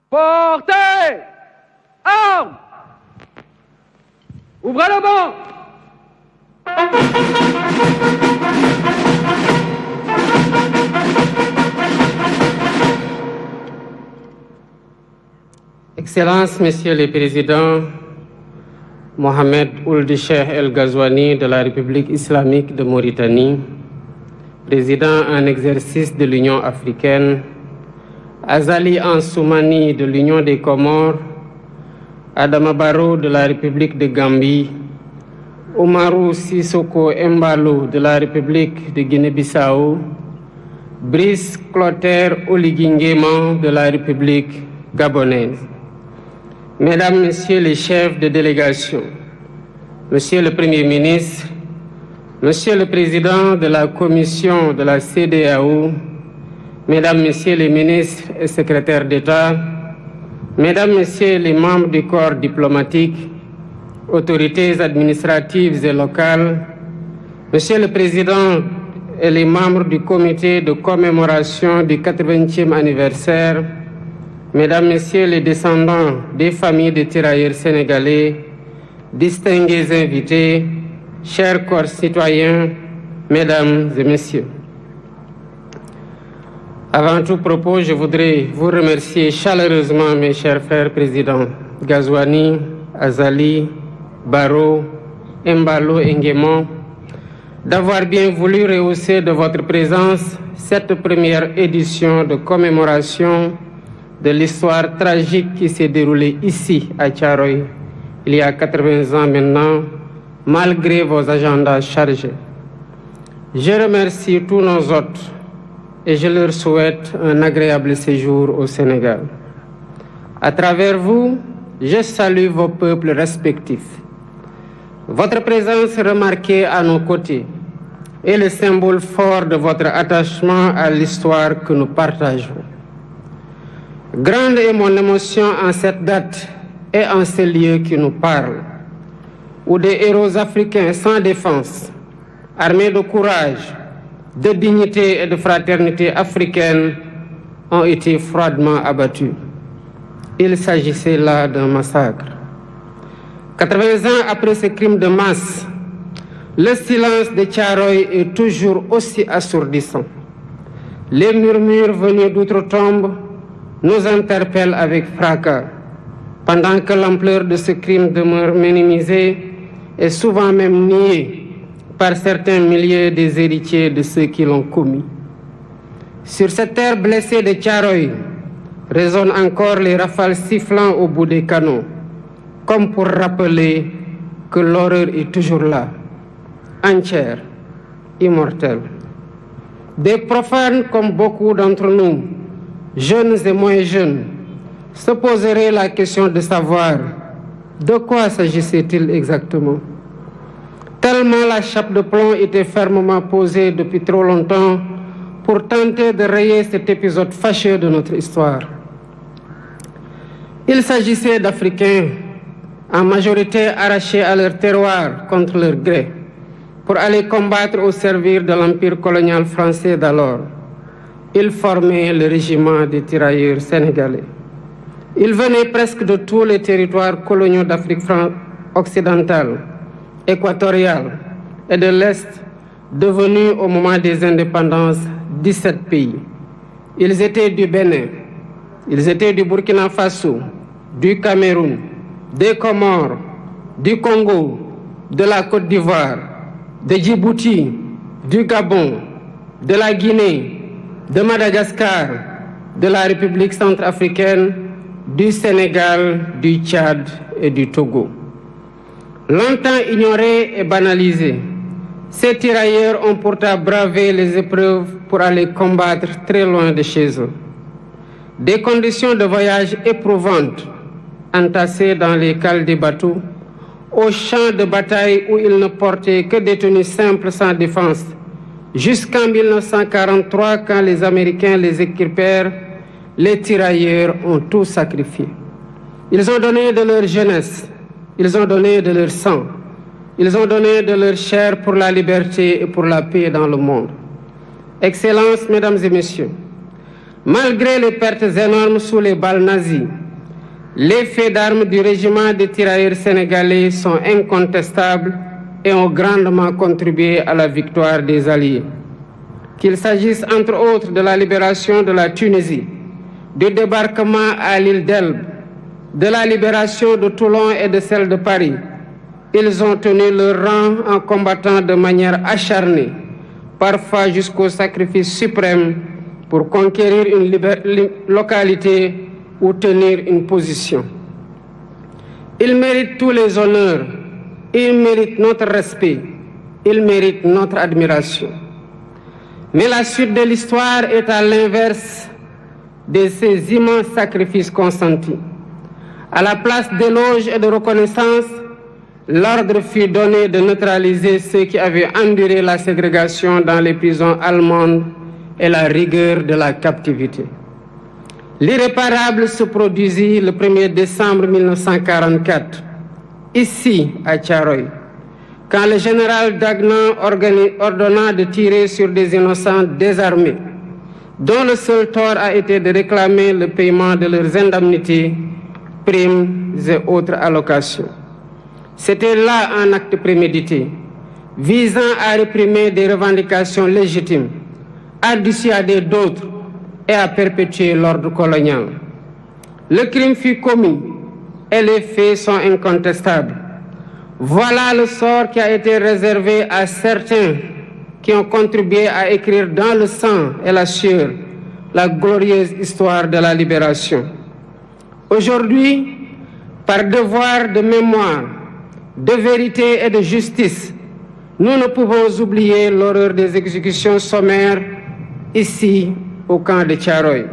Portez! Armes! Ouvrez le banc! Excellences, Messieurs les Présidents, Mohamed Ould Cheikh El Ghazouani de la République islamique de Mauritanie, président en exercice de l'Union africaine, Azali Ansoumani de l'Union des Comores, Adama Barrow de la République de Gambie, Oumarou Sissoko Embalo de la République de Guinée-Bissau, Brice Clotaire Oligui Nguema de la République gabonaise. Mesdames, Messieurs les chefs de délégation, Monsieur le Premier ministre, Monsieur le Président de la Commission de la CEDEAO, Mesdames, Messieurs les ministres et secrétaires d'État, Mesdames, Messieurs les membres du corps diplomatique, autorités administratives et locales, Monsieur le Président et les membres du comité de commémoration du 80e anniversaire, Mesdames, Messieurs les descendants des familles de tirailleurs sénégalais, distingués invités, chers concitoyens, Mesdames et Messieurs. Avant tout propos, je voudrais vous remercier chaleureusement, mes chers frères présidents Ghazouani, Azali, Barrow, Embalo et Nguema, d'avoir bien voulu rehausser de votre présence cette première édition de commémoration de l'histoire tragique qui s'est déroulée ici à Thiaroye il y a 80 ans maintenant, malgré vos agendas chargés. Je remercie tous nos hôtes et je leur souhaite un agréable séjour au Sénégal. À travers vous, je salue vos peuples respectifs. Votre présence remarquée à nos côtés est le symbole fort de votre attachement à l'histoire que nous partageons. Grande est mon émotion en cette date et en ces lieux qui nous parlent, où des héros africains sans défense, armés de courage, de dignité et de fraternité africaine, ont été froidement abattus. Il s'agissait là d'un massacre. 80 ans après ce crime de masse, le silence de Thiaroye est toujours aussi assourdissant. Les murmures venus d'outre-tombe nous interpellent avec fracas, pendant que l'ampleur de ce crime demeure minimisée et souvent même niée par certains milliers des héritiers de ceux qui l'ont commis. Sur cette terre blessée de Thiaroye résonnent encore les rafales sifflant au bout des canons, comme pour rappeler que l'horreur est toujours là, entière, immortelle. Des profanes comme beaucoup d'entre nous, jeunes et moins jeunes, se poseraient la question de savoir de quoi s'agissait-il exactement. Tellement la chape de plomb était fermement posée depuis trop longtemps pour tenter de rayer cet épisode fâcheux de notre histoire. Il s'agissait d'Africains, en majorité arrachés à leur terroir contre leur gré, pour aller combattre au service de l'empire colonial français d'alors. Ils formaient le régiment des tirailleurs sénégalais. Ils venaient presque de tous les territoires coloniaux d'Afrique occidentale, équatoriale et de l'Est, devenus au moment des indépendances 17 pays. Ils étaient du Bénin, ils étaient du Burkina Faso, du Cameroun, des Comores, du Congo, de la Côte d'Ivoire, de Djibouti, du Gabon, de la Guinée, de Madagascar, de la République centrafricaine, du Sénégal, du Tchad et du Togo. Longtemps ignorés et banalisés, ces tirailleurs ont pourtant bravé les épreuves pour aller combattre très loin de chez eux. Des conditions de voyage éprouvantes, entassés dans les cales des bateaux, aux champs de bataille où ils ne portaient que des tenues simples sans défense, jusqu'en 1943 quand les Américains les équipèrent, les tirailleurs ont tout sacrifié. Ils ont donné de leur jeunesse, ils ont donné de leur sang, ils ont donné de leur chair pour la liberté et pour la paix dans le monde. Excellences, Mesdames et Messieurs, Malgré les pertes énormes sous les balles nazies, les faits d'armes du régiment des tirailleurs sénégalais sont incontestables et ont grandement contribué à la victoire des Alliés. Qu'il s'agisse entre autres de la libération de la Tunisie, du débarquement à l'île d'Elbe, de la libération de Toulon et de celle de Paris, ils ont tenu leur rang en combattant de manière acharnée, parfois jusqu'au sacrifice suprême pour conquérir une localité ou tenir une position. Ils méritent tous les honneurs, ils méritent notre respect, ils méritent notre admiration. Mais la suite de l'histoire est à l'inverse de ces immenses sacrifices consentis. À la place d'éloges et de reconnaissance, l'ordre fut donné de neutraliser ceux qui avaient enduré la ségrégation dans les prisons allemandes et la rigueur de la captivité. L'irréparable se produisit le 1er décembre 1944, ici à Thiaroye, quand le général Dagnan ordonna de tirer sur des innocents désarmés, dont le seul tort a été de réclamer le paiement de leurs indemnités, primes et autres allocations. C'était là un acte prémédité, visant à réprimer des revendications légitimes, à dissuader d'autres et à perpétuer l'ordre colonial. Le crime fut commis et les faits sont incontestables. Voilà le sort qui a été réservé à certains qui ont contribué à écrire dans le sang et la sueur la glorieuse histoire de la libération. Aujourd'hui, par devoir de mémoire, de vérité et de justice, nous ne pouvons oublier l'horreur des exécutions sommaires ici au camp de Thiaroye.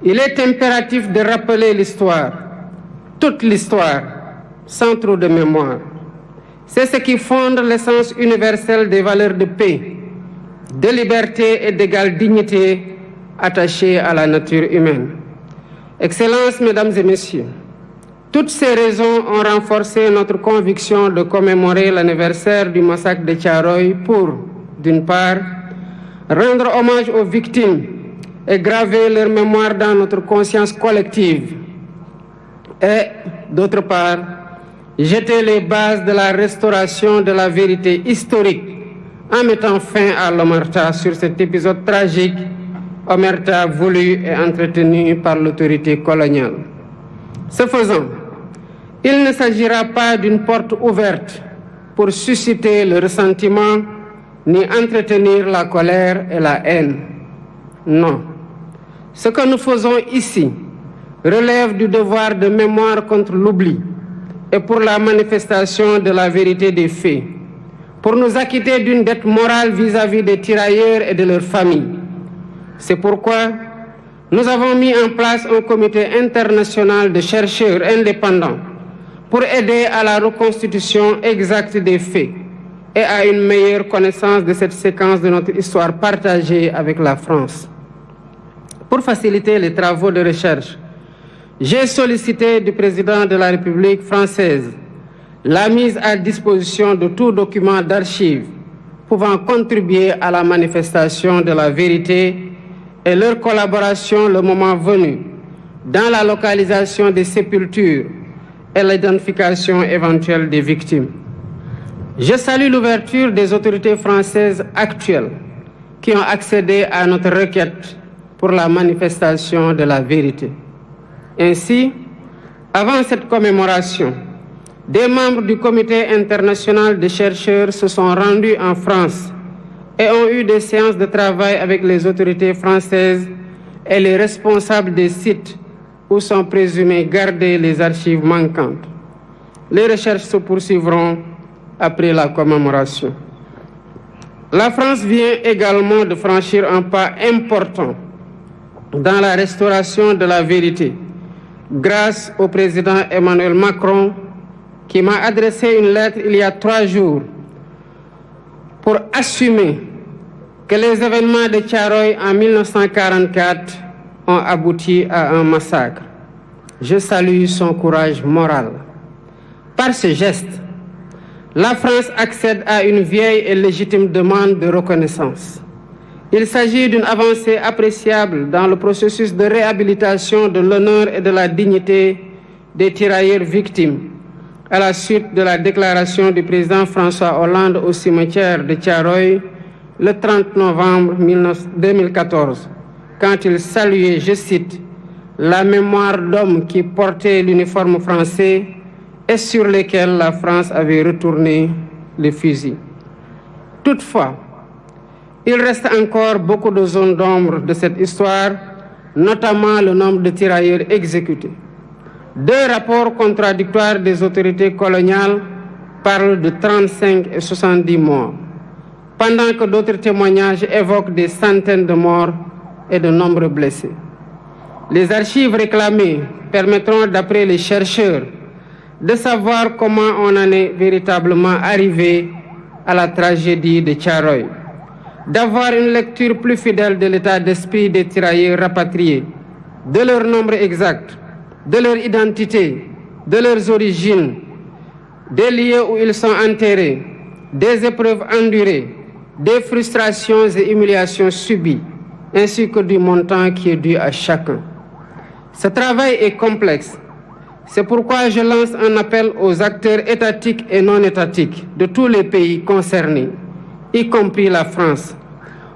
Il est impératif de rappeler l'histoire, toute l'histoire, sans trop de mémoire. C'est ce qui fonde l'essence universelle des valeurs de paix, de liberté et d'égale dignité attachées à la nature humaine. Excellences, Mesdames et Messieurs, toutes ces raisons ont renforcé notre conviction de commémorer l'anniversaire du massacre de Thiaroye pour, d'une part, rendre hommage aux victimes et graver leur mémoire dans notre conscience collective, et, d'autre part, jeter les bases de la restauration de la vérité historique en mettant fin à l'omerta sur cet épisode tragique, omerta voulu et entretenu par l'autorité coloniale. Ce faisant, il ne s'agira pas d'une porte ouverte pour susciter le ressentiment ni entretenir la colère et la haine. Non. Ce que nous faisons ici relève du devoir de mémoire contre l'oubli et pour la manifestation de la vérité des faits, pour nous acquitter d'une dette morale vis-à-vis des tirailleurs et de leurs familles. C'est pourquoi nous avons mis en place un comité international de chercheurs indépendants pour aider à la reconstitution exacte des faits et à une meilleure connaissance de cette séquence de notre histoire partagée avec la France. Pour faciliter les travaux de recherche, j'ai sollicité du président de la République française la mise à disposition de tout document d'archives pouvant contribuer à la manifestation de la vérité et leur collaboration le moment venu dans la localisation des sépultures et l'identification éventuelle des victimes. Je salue l'ouverture des autorités françaises actuelles qui ont accédé à notre requête pour la manifestation de la vérité. Ainsi, avant cette commémoration, des membres du Comité international de chercheurs se sont rendus en France et ont eu des séances de travail avec les autorités françaises et les responsables des sites où sont présumées gardées les archives manquantes. Les recherches se poursuivront après la commémoration. La France vient également de franchir un pas important dans la restauration de la vérité, grâce au président Emmanuel Macron, qui m'a adressé une lettre il y a 3 jours pour assumer que les événements de Thiaroye en 1944 ont abouti à un massacre. Je salue son courage moral. Par ce geste, la France accède à une vieille et légitime demande de reconnaissance. Il s'agit d'une avancée appréciable dans le processus de réhabilitation de l'honneur et de la dignité des tirailleurs victimes, à la suite de la déclaration du président François Hollande au cimetière de Thiaroye le 30 novembre 2014, quand il saluait, je cite, « la mémoire d'hommes qui portaient l'uniforme français et sur lesquels la France avait retourné les fusils ». Toutefois, il reste encore beaucoup de zones d'ombre de cette histoire, notamment le nombre de tirailleurs exécutés. Deux rapports contradictoires des autorités coloniales parlent de 35 et 70 morts, pendant que d'autres témoignages évoquent des centaines de morts et de nombreux blessés. Les archives réclamées permettront, d'après les chercheurs, de savoir comment on en est véritablement arrivé à la tragédie de Thiaroye, d'avoir une lecture plus fidèle de l'état d'esprit des tirailleurs rapatriés, de leur nombre exact, de leur identité, de leurs origines, des lieux où ils sont enterrés, des épreuves endurées, des frustrations et humiliations subies, ainsi que du montant qui est dû à chacun. Ce travail est complexe. C'est pourquoi je lance un appel aux acteurs étatiques et non étatiques de tous les pays concernés, y compris la France,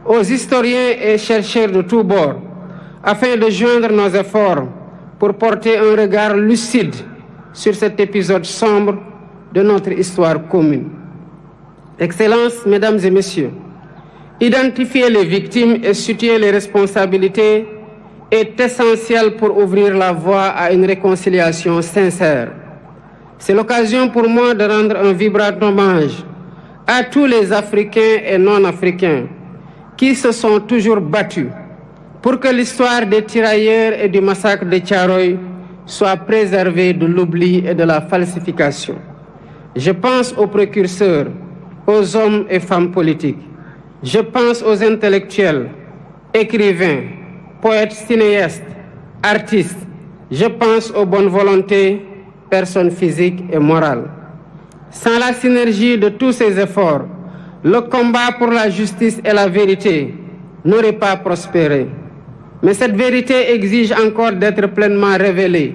aux historiens et chercheurs de tous bords, afin de joindre nos efforts pour porter un regard lucide sur cet épisode sombre de notre histoire commune. Excellences, Mesdames et Messieurs, identifier les victimes et situer les responsabilités est essentiel pour ouvrir la voie à une réconciliation sincère. C'est l'occasion pour moi de rendre un vibrant hommage à tous les Africains et non-Africains qui se sont toujours battus pour que l'histoire des tirailleurs et du massacre de Thiaroye soit préservée de l'oubli et de la falsification. Je pense aux précurseurs, aux hommes et femmes politiques. Je pense aux intellectuels, écrivains, poètes, cinéastes, artistes. Je pense aux bonnes volontés, personnes physiques et morales. Sans la synergie de tous ces efforts, le combat pour la justice et la vérité n'aurait pas prospéré. Mais cette vérité exige encore d'être pleinement révélée,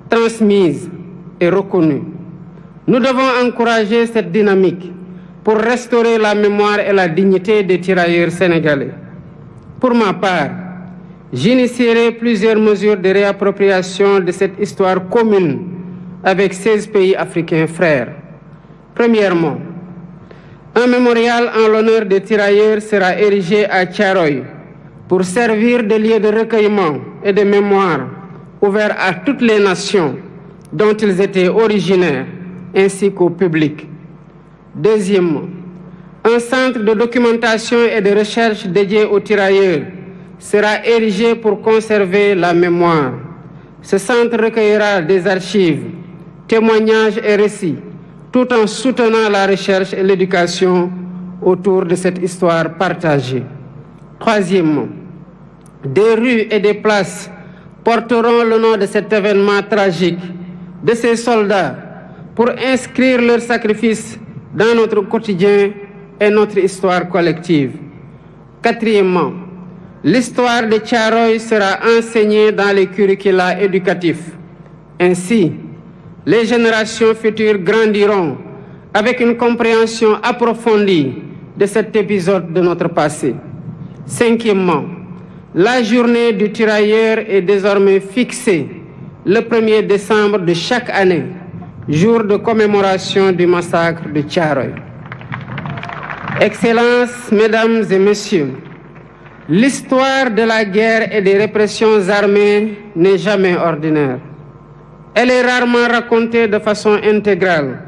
transmise et reconnue. Nous devons encourager cette dynamique pour restaurer la mémoire et la dignité des tirailleurs sénégalais. Pour ma part, j'initierai plusieurs mesures de réappropriation de cette histoire commune avec 16 pays africains frères. Premièrement, un mémorial en l'honneur des tirailleurs sera érigé à Thiaroye pour servir de lieu de recueillement et de mémoire ouvert à toutes les nations dont ils étaient originaires, ainsi qu'au public. Deuxièmement, un centre de documentation et de recherche dédié aux tirailleurs sera érigé pour conserver la mémoire. Ce centre recueillera des archives, témoignages et récits, tout en soutenant la recherche et l'éducation autour de cette histoire partagée. Troisièmement, des rues et des places porteront le nom de cet événement tragique, de ces soldats, pour inscrire leur sacrifice dans notre quotidien et notre histoire collective. Quatrièmement, l'histoire de Thiaroye sera enseignée dans les curricula éducatifs. Ainsi, les générations futures grandiront avec une compréhension approfondie de cet épisode de notre passé. Cinquièmement, la journée du tirailleur est désormais fixée le 1er décembre de chaque année, jour de commémoration du massacre de Thiaroye. Excellences, Mesdames et Messieurs, l'histoire de la guerre et des répressions armées n'est jamais ordinaire. Elle est rarement racontée de façon intégrale.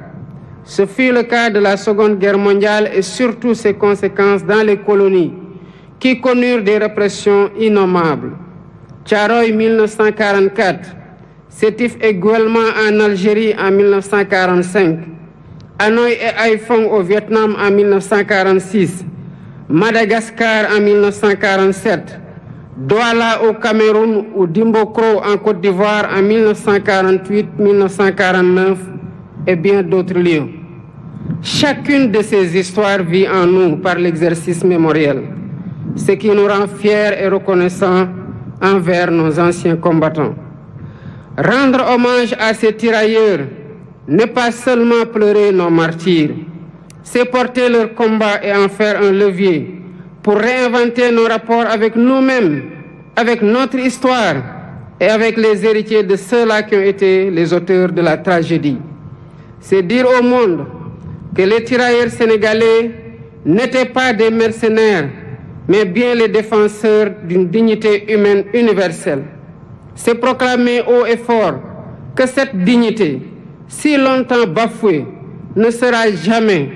Ce fut le cas de la Seconde Guerre mondiale et surtout ses conséquences dans les colonies qui connurent des répressions innommables. Thiaroye 1944, Sétif et Guelma en Algérie en 1945, Hanoï et Haiphong au Vietnam en 1946, Madagascar en 1947, Douala au Cameroun ou Dimbokro en Côte d'Ivoire en 1948-1949 et bien d'autres lieux. Chacune de ces histoires vit en nous par l'exercice mémoriel. ce qui nous rend fiers et reconnaissants envers nos anciens combattants. Rendre hommage à ces tirailleurs n'est pas seulement pleurer nos martyrs, c'est porter leur combat et en faire un levier pour réinventer nos rapports avec nous-mêmes, avec notre histoire et avec les héritiers de ceux-là qui ont été les auteurs de la tragédie. C'est dire au monde que les tirailleurs sénégalais n'étaient pas des mercenaires, mais bien les défenseurs d'une dignité humaine universelle. C'est proclamer haut et fort que cette dignité, si longtemps bafouée, ne sera jamais,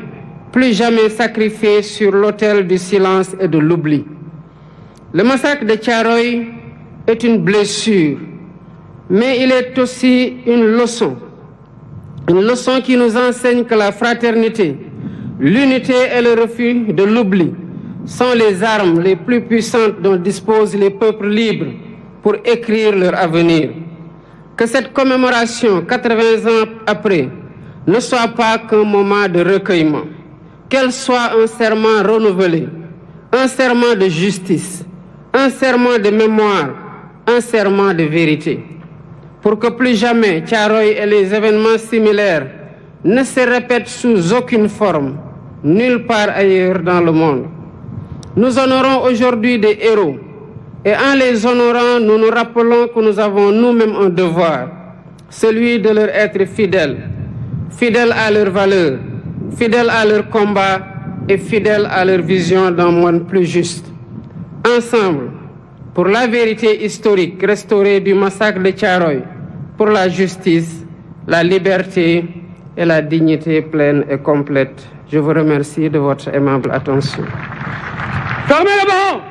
plus jamais sacrifiée sur l'autel du silence et de l'oubli. Le massacre de Thiaroye est une blessure, mais il est aussi une leçon qui nous enseigne que la fraternité, l'unité et le refus de l'oubli sont les armes les plus puissantes dont disposent les peuples libres pour écrire leur avenir. Que cette commémoration, 80 ans après, ne soit pas qu'un moment de recueillement, qu'elle soit un serment renouvelé, un serment de justice, un serment de mémoire, un serment de vérité. Pour que plus jamais Thiaroye et les événements similaires ne se répètent sous aucune forme, nulle part ailleurs dans le monde. Nous honorons aujourd'hui des héros et en les honorant, nous nous rappelons que nous avons nous-mêmes un devoir, celui de leur être fidèles, fidèles à leurs valeurs, fidèles à leur combat et fidèles à leur vision d'un monde plus juste. Ensemble, pour la vérité historique restaurée du massacre de Thiaroye, pour la justice, la liberté et la dignité pleine et complète. Je vous remercie de votre aimable attention. Fermez la main!